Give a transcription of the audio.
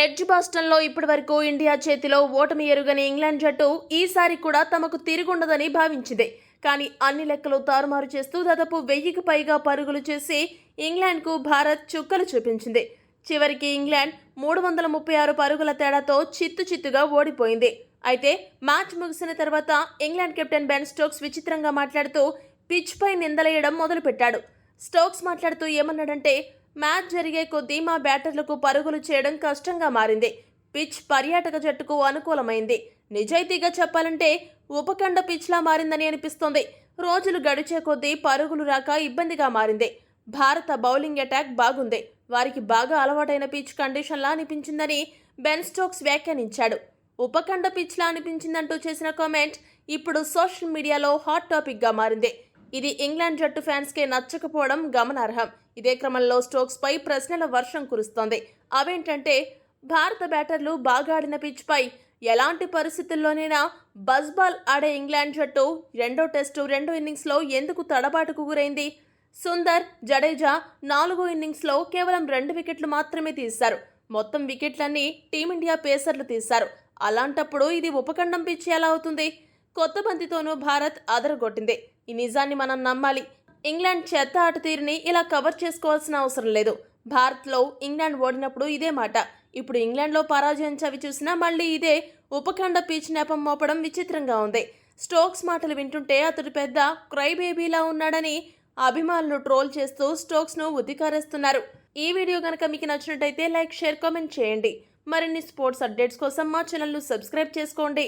Edge బాస్టన్లో ఇప్పటివరకు India చేతిలో ఓటమి ఎరుగని ఇంగ్లాండ్ జట్టు ఈసారి కూడా తమకు తిరుగుండదని భావించింది. కానీ అన్ని లెక్కలు తారుమారు చేస్తూ దాదాపు 1000కి పైగా పరుగులు చేసి ఇంగ్లాండ్కు భారత్ చుక్కలు చూపించింది. చివరికి ఇంగ్లాండ్ 336 పరుగుల తేడాతో చిత్తుగా ఓడిపోయింది. అయితే మ్యాచ్ ముగిసిన తర్వాత ఇంగ్లాండ్ కెప్టెన్ బెన్ స్టోక్స్ విచిత్రంగా మాట్లాడుతూ పిచ్పై నిందలేయడం మొదలుపెట్టాడు. స్టోక్స్ మాట్లాడుతూ ఏమన్నాడంటే, మ్యాచ్ జరిగే కొద్దీ మా బ్యాటర్లకు పరుగులు చేయడం కష్టంగా మారింది. పిచ్ పర్యాటక జట్టుకు అనుకూలమైంది. నిజాయితీగా చెప్పాలంటే ఉపఖండ పిచ్లా మారిందని అనిపిస్తోంది. రోజులు గడిచే కొద్దీ పరుగులు రాక ఇబ్బందిగా మారింది. భారత బౌలింగ్ అటాక్ బాగుంది. వారికి బాగా అలవాటైన పిచ్ కండిషన్లా అనిపించిందని బెన్ స్టోక్స్ వ్యాఖ్యానించాడు. ఉపఖండ పిచ్లా అనిపించిందంటూ చేసిన కామెంట్ ఇప్పుడు సోషల్ మీడియాలో హాట్ టాపిక్గా మారింది. ఇది ఇంగ్లాండ్ జట్టు ఫ్యాన్స్కే నచ్చకపోవడం గమనార్హం. ఇదే క్రమంలో స్టోక్స్ పై ప్రశ్నల వర్షం కురుస్తోంది. అవేంటంటే, భారత బ్యాటర్లు బాగా ఆడిన పిచ్పై ఎలాంటి పరిస్థితుల్లోనైనా బజ్ బాల్ ఆడే ఇంగ్లాండ్ జట్టు రెండో టెస్టు రెండో ఇన్నింగ్స్లో ఎందుకు తడబాటుకు గురైంది? సుందర్, జడేజా 4వ ఇన్నింగ్స్లో కేవలం 2 వికెట్లు మాత్రమే తీశారు. మొత్తం వికెట్లన్నీ టీమిండియా పేసర్లు తీశారు. అలాంటప్పుడు ఇది ఉపఖండం పిచ్ ఎలా అవుతుంది? కొత్త బంతితోనూ భారత్ అదరగొట్టింది. ఈ నిజాన్ని మనం నమ్మాలి. ఇంగ్లాండ్ చెత్త ఆట తీరుని ఇలా కవర్ చేసుకోవాల్సిన అవసరం లేదు. భారత్లో ఇంగ్లాండ్ ఓడినప్పుడు ఇదే మాట. ఇప్పుడు ఇంగ్లాండ్లో పరాజయం చవి చూసినా మళ్ళీ ఇదే ఉపఖండ పిచ్ నెపం మోపడం విచిత్రంగా ఉంది. స్టోక్స్ మాటలు వింటుంటే అతడు పెద్ద క్రై బేబీలా ఉన్నాడని అభిమానులు ట్రోల్ చేస్తూ స్టోక్స్ను ఉద్దికారేస్తున్నారు. ఈ వీడియో కనుక మీకు నచ్చినట్టయితే లైక్, షేర్, కామెంట్ చేయండి. మరిన్ని స్పోర్ట్స్ అప్డేట్స్ కోసం మా ఛానల్ను సబ్స్క్రైబ్ చేసుకోండి.